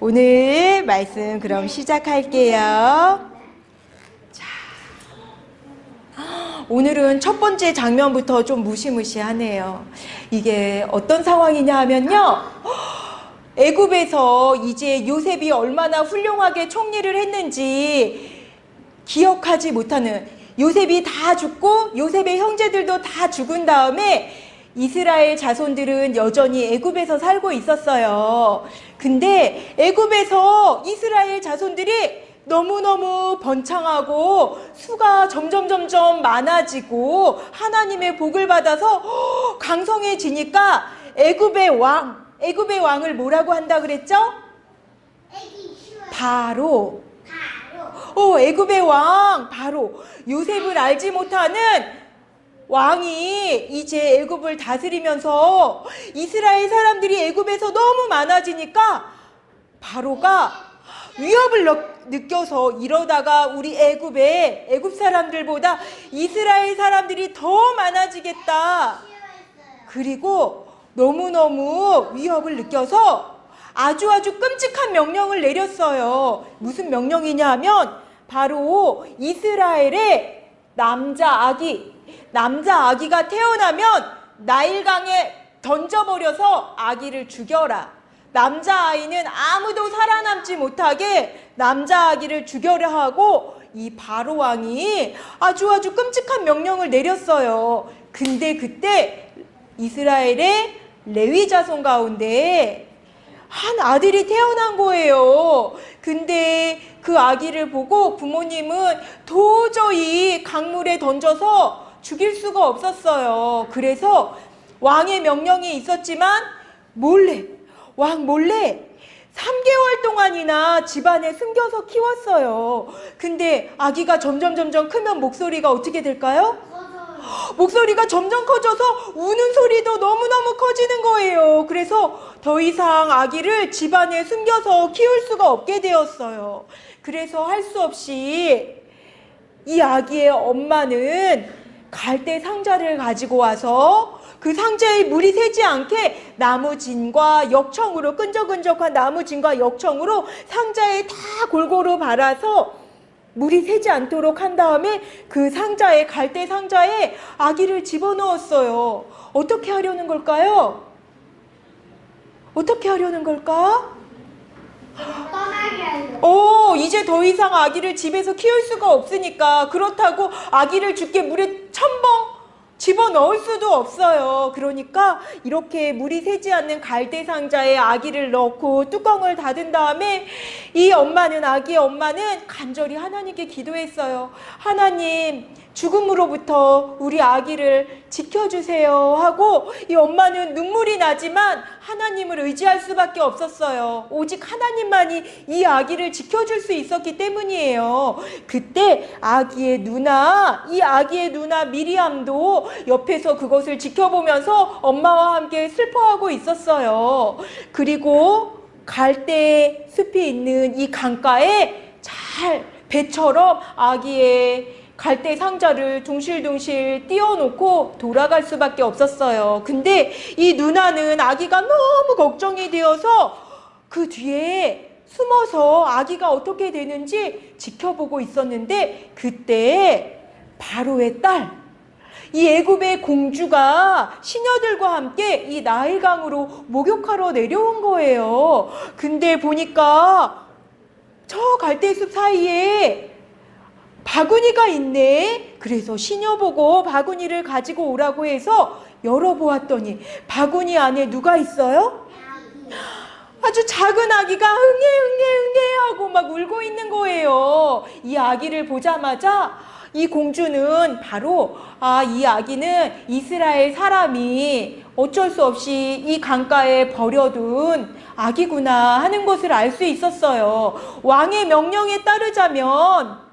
오늘 말씀 그럼 시작할게요. 자, 오늘은 첫 번째 장면부터 좀 무시무시하네요. 이게 어떤 상황이냐 하면요. 애굽에서 이제 요셉이 얼마나 훌륭하게 총리를 했는지 기억하지 못하는, 요셉이 다 죽고 요셉의 형제들도 다 죽은 다음에 이스라엘 자손들은 여전히 애굽에서 살고 있었어요. 근데 애굽에서 이스라엘 자손들이 너무너무 번창하고 수가 점점 많아지고 하나님의 복을 받아서 강성해지니까 애굽의 왕을 뭐라고 한다 그랬죠? 바로. 애굽의 왕 바로. 요셉을 알지 못하는 왕이 이제 애굽을 다스리면서 이스라엘 사람들이 애굽에서 너무 많아지니까 바로가 위협을 느껴서, 이러다가 우리 애굽 사람들보다 이스라엘 사람들이 더 많아지겠다. 그리고 너무너무 위협을 느껴서 아주 끔찍한 명령을 내렸어요. 무슨 명령이냐 하면 바로 이스라엘의 남자 아기가 태어나면 나일강에 던져버려서 아기를 죽여라. 남자아이는 아무도 살아남지 못하게 남자아기를 죽여라 하고 이 바로 왕이 아주 끔찍한 명령을 내렸어요. 근데 그때 이스라엘의 레위 자손 가운데 한 아들이 태어난 거예요. 근데 그 아기를 보고 부모님은 도저히 강물에 던져서 죽일 수가 없었어요. 그래서 왕의 명령이 있었지만 왕 몰래 3개월 동안이나 집안에 숨겨서 키웠어요. 근데 아기가 점점 크면 목소리가 어떻게 될까요? 목소리가 점점 커져서 우는 소리도 너무너무 커지는 거예요. 그래서 더 이상 아기를 집안에 숨겨서 키울 수가 없게 되었어요. 그래서 할 수 없이 이 아기의 엄마는 갈대 상자를 가지고 와서 그 상자에 물이 새지 않게 나무진과 역청으로, 끈적끈적한 나무진과 역청으로 상자에 다 골고루 발라서 물이 새지 않도록 한 다음에 그 상자에, 갈대 상자에 아기를 집어넣었어요. 어떻게 하려는 걸까요? 어떻게 하려는 걸까? 이제 더 이상 아기를 집에서 키울 수가 없으니까, 그렇다고 아기를 죽게 물에 첨벙 집어넣을 수도 없어요. 그러니까 이렇게 물이 새지 않는 갈대 상자에 아기를 넣고 뚜껑을 닫은 다음에 아기의 엄마는 간절히 하나님께 기도했어요. 하나님, 죽음으로부터 우리 아기를 지켜주세요 하고, 이 엄마는 눈물이 나지만 하나님을 의지할 수밖에 없었어요. 오직 하나님만이 이 아기를 지켜줄 수 있었기 때문이에요. 그때 이 아기의 누나 미리암도 옆에서 그것을 지켜보면서 엄마와 함께 슬퍼하고 있었어요. 그리고 갈대 숲이 있는 이 강가에 잘 배처럼 아기의 갈대 상자를 둥실둥실 띄워놓고 돌아갈 수밖에 없었어요. 근데 이 누나는 아기가 너무 걱정이 되어서 그 뒤에 숨어서 아기가 어떻게 되는지 지켜보고 있었는데, 그때 바로의 딸, 이 애굽의 공주가 시녀들과 함께 이 나일강으로 목욕하러 내려온 거예요. 근데 보니까 저 갈대숲 사이에 바구니가 있네. 그래서 시녀 보고 바구니를 가지고 오라고 해서 열어보았더니 바구니 안에 누가 있어요? 아주 작은 아기가 응애 하고 막 울고 있는 거예요. 이 아기를 보자마자 이 공주는 바로 이 아기는 이스라엘 사람이 어쩔 수 없이 이 강가에 버려둔 아기구나 하는 것을 알 수 있었어요. 왕의 명령에 따르자면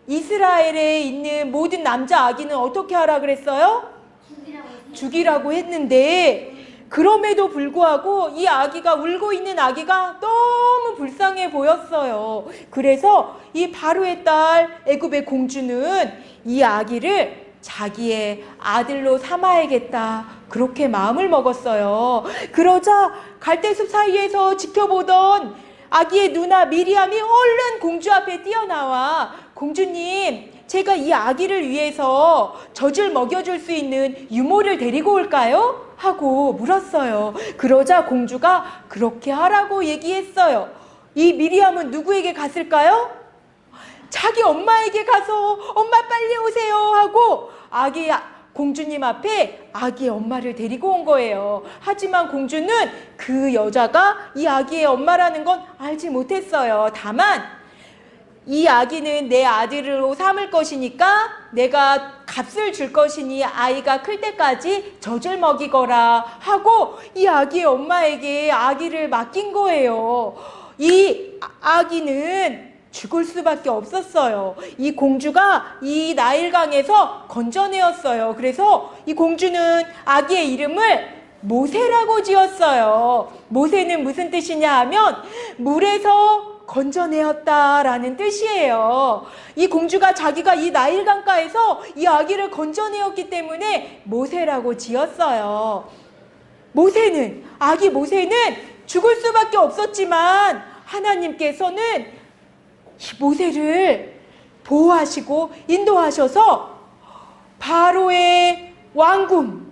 이스라엘에 있는 모든 남자 아기는 어떻게 하라 그랬어요? 죽이라고 했는데, 그럼에도 불구하고 이 아기가, 울고 있는 아기가 너무 불쌍해 보였어요. 그래서 이 바로의 딸 애굽의 공주는 이 아기를 자기의 아들로 삼아야겠다, 그렇게 마음을 먹었어요. 그러자 갈대숲 사이에서 지켜보던 아기의 누나 미리암이 얼른 공주 앞에 뛰어나와 공주님, 제가 이 아기를 위해서 젖을 먹여줄 수 있는 유모를 데리고 올까요? 하고 물었어요. 그러자 공주가 그렇게 하라고 얘기했어요. 이 미리암은 누구에게 갔을까요? 자기 엄마에게 가서 엄마 빨리 오세요 하고 공주님 앞에 아기의 엄마를 데리고 온 거예요. 하지만 공주는 그 여자가 이 아기의 엄마라는 건 알지 못했어요. 다만 이 아기는 내 아들로 삼을 것이니까 내가 값을 줄 것이니 아이가 클 때까지 젖을 먹이거라 하고 이 아기의 엄마에게 아기를 맡긴 거예요. 이 아기는 죽을 수밖에 없었어요. 이 공주가 이 나일강에서 건져내었어요. 그래서 이 공주는 아기의 이름을 모세라고 지었어요. 모세는 무슨 뜻이냐 하면 물에서 건져내었다라는 뜻이에요. 이 공주가 자기가 이 나일강가에서 이 아기를 건져내었기 때문에 모세라고 지었어요. 아기 모세는 죽을 수밖에 없었지만 하나님께서는 모세를 보호하시고 인도하셔서 바로의 왕궁,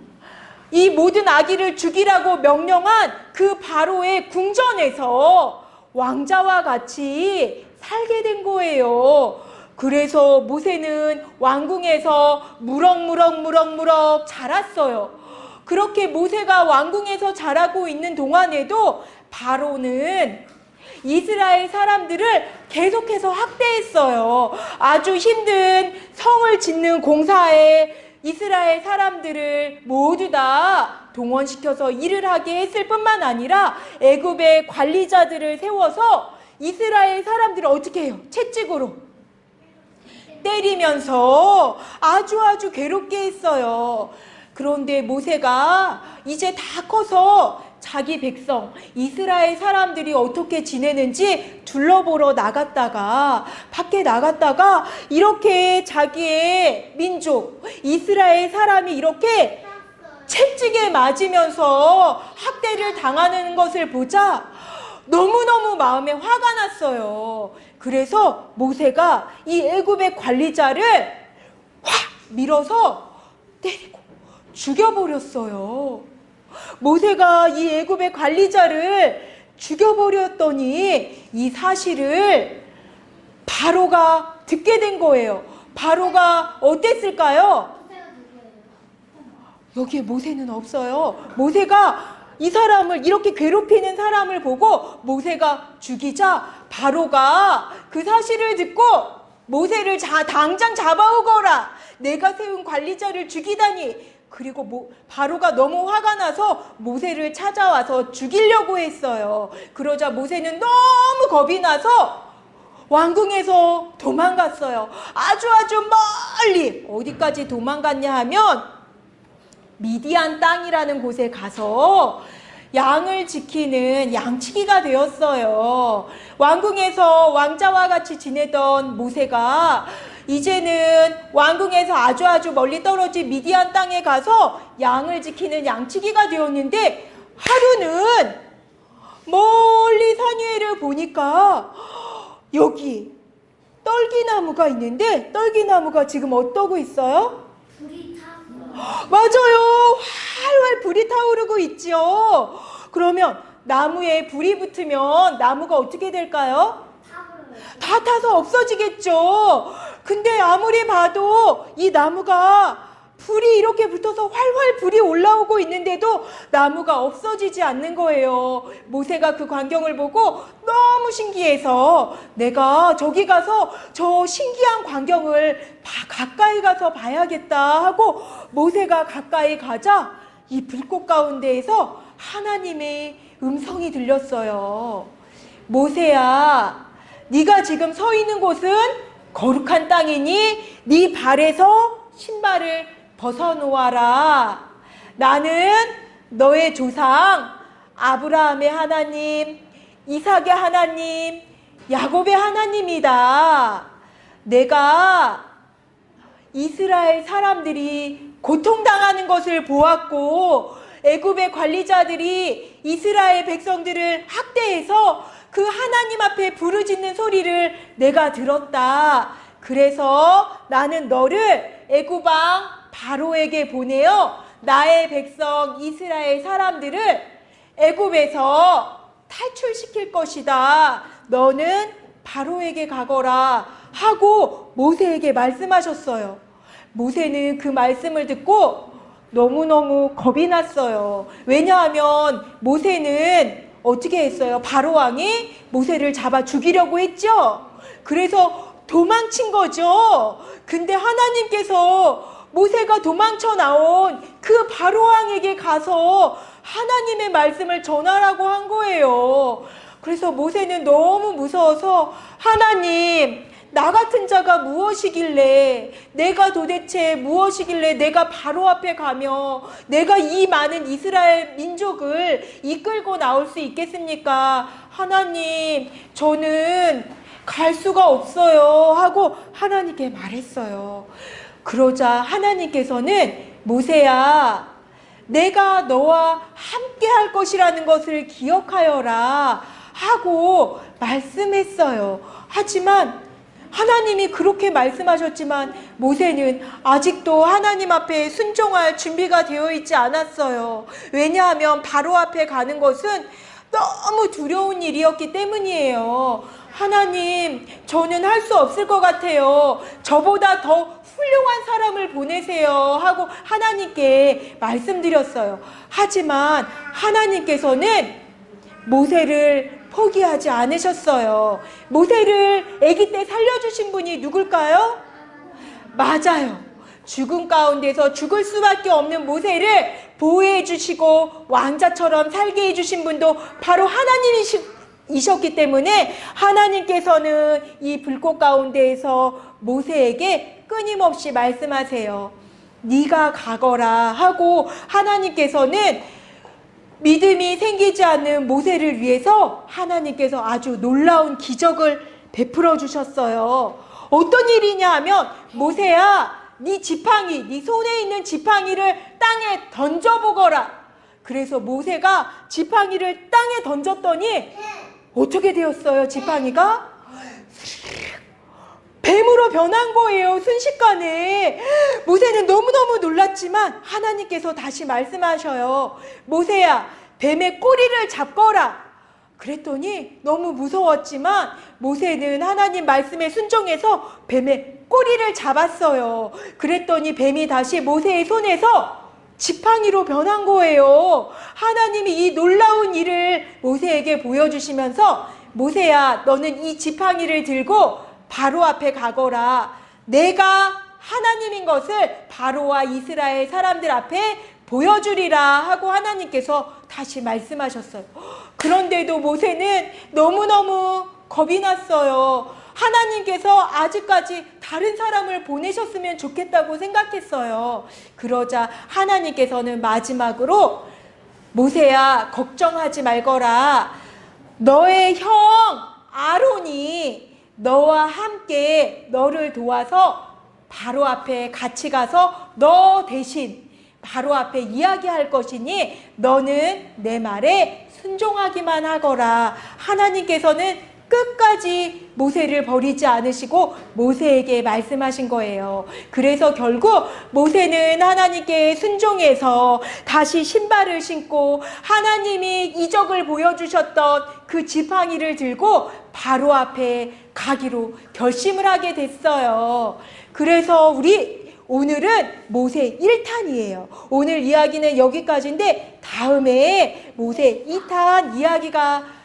이 모든 아기를 죽이라고 명령한 그 바로의 궁전에서 왕자와 같이 살게 된 거예요. 그래서 모세는 왕궁에서 무럭무럭 자랐어요. 그렇게 모세가 왕궁에서 자라고 있는 동안에도 바로는 이스라엘 사람들을 계속해서 학대했어요. 아주 힘든 성을 짓는 공사에 이스라엘 사람들을 모두 다 동원시켜서 일을 하게 했을 뿐만 아니라 애굽의 관리자들을 세워서 이스라엘 사람들을 어떻게 해요? 채찍으로 때리면서 아주 괴롭게 했어요. 그런데 모세가 이제 다 커서 자기 백성 이스라엘 사람들이 어떻게 지내는지 둘러보러 밖에 나갔다가 이렇게 자기의 민족 이스라엘 사람이 이렇게 채찍에 맞으면서 학대를 당하는 것을 보자 너무너무 마음에 화가 났어요. 그래서 모세가 이 애굽의 관리자를 확 밀어서 때리고 죽여버렸어요. 모세가 이 애굽의 관리자를 죽여버렸더니 이 사실을 바로가 듣게 된 거예요. 바로가 어땠을까요? 여기에 모세는 없어요. 모세가 이 사람을 이렇게 괴롭히는 사람을 보고 모세가 죽이자 바로가 그 사실을 듣고 모세를 당장 잡아오거라. 내가 세운 관리자를 죽이다니. 그리고 바로가 너무 화가 나서 모세를 찾아와서 죽이려고 했어요. 그러자 모세는 너무 겁이 나서 왕궁에서 도망갔어요. 아주 멀리 어디까지 도망갔냐 하면 미디안 땅이라는 곳에 가서 양을 지키는 양치기가 되었어요. 왕궁에서 왕자와 같이 지내던 모세가 이제는 왕궁에서 아주 멀리 떨어진 미디안 땅에 가서 양을 지키는 양치기가 되었는데 하루는 멀리 산 위에를 보니까 여기 떨기나무가 있는데 떨기나무가 지금 어떠고 있어요? 불이 타고. 맞아요. 활활 불이 타오르고 있죠. 그러면 나무에 불이 붙으면 나무가 어떻게 될까요? 다 타서 없어지겠죠. 근데 아무리 봐도 이 나무가 불이 이렇게 붙어서 활활 불이 올라오고 있는데도 나무가 없어지지 않는 거예요. 모세가 그 광경을 보고 너무 신기해서 내가 저기 가서 저 신기한 광경을 가까이 가서 봐야겠다 하고 모세가 가까이 가자 이 불꽃 가운데에서 하나님의 음성이 들렸어요. 모세야, 네가 지금 서 있는 곳은 거룩한 땅이니 네 발에서 신발을 벗어놓아라. 나는 너의 조상 아브라함의 하나님, 이삭의 하나님, 야곱의 하나님이다. 내가 이스라엘 사람들이 고통당하는 것을 보았고 애굽의 관리자들이 이스라엘 백성들을 학대해서 그 하나님 앞에 부르짖는 소리를 내가 들었다. 그래서 나는 너를 애굽 왕 바로에게 보내어 나의 백성 이스라엘 사람들을 애굽에서 탈출시킬 것이다. 너는 바로에게 가거라 하고 모세에게 말씀하셨어요. 모세는 그 말씀을 듣고 너무너무 겁이 났어요. 왜냐하면 모세는 어떻게 했어요? 바로 왕이 모세를 잡아 죽이려고 했죠. 그래서 도망친 거죠. 근데 하나님께서 모세가 도망쳐 나온 그 바로 왕에게 가서 하나님의 말씀을 전하라고 한 거예요. 그래서 모세는 너무 무서워서 하나님, 나 같은 자가 무엇이길래, 내가 도대체 무엇이길래 내가 바로 앞에 가며 내가 이 많은 이스라엘 민족을 이끌고 나올 수 있겠습니까? 하나님, 저는 갈 수가 없어요 하고 하나님께 말했어요. 그러자 하나님께서는 모세야, 내가 너와 함께 할 것이라는 것을 기억하여라 하고 말씀했어요. 하지만 하나님이 그렇게 말씀하셨지만 모세는 아직도 하나님 앞에 순종할 준비가 되어 있지 않았어요. 왜냐하면 바로 앞에 가는 것은 너무 두려운 일이었기 때문이에요. 하나님, 저는 할 수 없을 것 같아요. 저보다 더 훌륭한 사람을 보내세요 하고 하나님께 말씀드렸어요. 하지만 하나님께서는 모세를 포기하지 않으셨어요. 모세를 아기 때 살려주신 분이 누굴까요? 맞아요. 죽음 가운데서 죽을 수밖에 없는 모세를 보호해 주시고 왕자처럼 살게 해주신 분도 바로 하나님이셨기 때문에 하나님께서는 이 불꽃 가운데에서 모세에게 끊임없이 말씀하세요. 네가 가거라 하고 하나님께서는 믿음이 생기지 않는 모세를 위해서 하나님께서 아주 놀라운 기적을 베풀어 주셨어요. 어떤 일이냐 하면 모세야, 네 지팡이, 네 손에 있는 지팡이를 땅에 던져보거라. 그래서 모세가 지팡이를 땅에 던졌더니 어떻게 되었어요? 지팡이가 뱀으로 변한 거예요. 순식간에. 모세는 너무너무 놀랐지만 하나님께서 다시 말씀하셔요. 모세야, 뱀의 꼬리를 잡거라. 그랬더니 너무 무서웠지만 모세는 하나님 말씀에 순종해서 뱀의 꼬리를 잡았어요. 그랬더니 뱀이 다시 모세의 손에서 지팡이로 변한 거예요. 하나님이 이 놀라운 일을 모세에게 보여주시면서 모세야, 너는 이 지팡이를 들고 바로 앞에 가거라. 내가 하나님인 것을 바로와 이스라엘 사람들 앞에 보여주리라 하고 하나님께서 다시 말씀하셨어요. 그런데도 모세는 너무너무 겁이 났어요. 하나님께서 아직까지 다른 사람을 보내셨으면 좋겠다고 생각했어요. 그러자 하나님께서는 마지막으로 모세야, 걱정하지 말거라. 너의 형 아론이 너와 함께 너를 도와서 바로 앞에 같이 가서 너 대신 바로 앞에 이야기할 것이니 너는 내 말에 순종하기만 하거라. 하나님께서는 끝까지 모세를 버리지 않으시고 모세에게 말씀하신 거예요. 그래서 결국 모세는 하나님께 순종해서 다시 신발을 신고 하나님이 이적을 보여주셨던 그 지팡이를 들고 바로 앞에 가기로 결심을 하게 됐어요. 그래서 오늘은 모세 1탄이에요. 오늘 이야기는 여기까지인데 다음에 모세 2탄 이야기가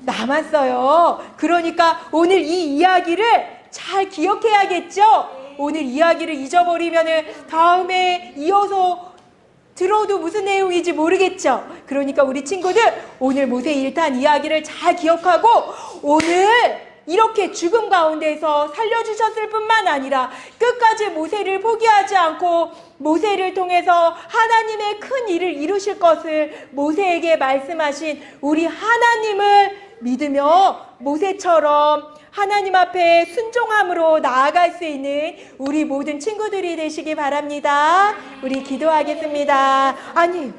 남았어요. 그러니까 오늘 이 이야기를 잘 기억해야겠죠? 오늘 이야기를 잊어버리면 다음에 이어서 들어도 무슨 내용인지 모르겠죠? 그러니까 우리 친구들 오늘 모세 1탄 이야기를 잘 기억하고 오늘 이렇게 죽음 가운데서 살려주셨을 뿐만 아니라 끝까지 모세를 포기하지 않고 모세를 통해서 하나님의 큰 일을 이루실 것을 모세에게 말씀하신 우리 하나님을 믿으며 모세처럼 하나님 앞에 순종함으로 나아갈 수 있는 우리 모든 친구들이 되시기 바랍니다. 우리 기도하겠습니다. 아니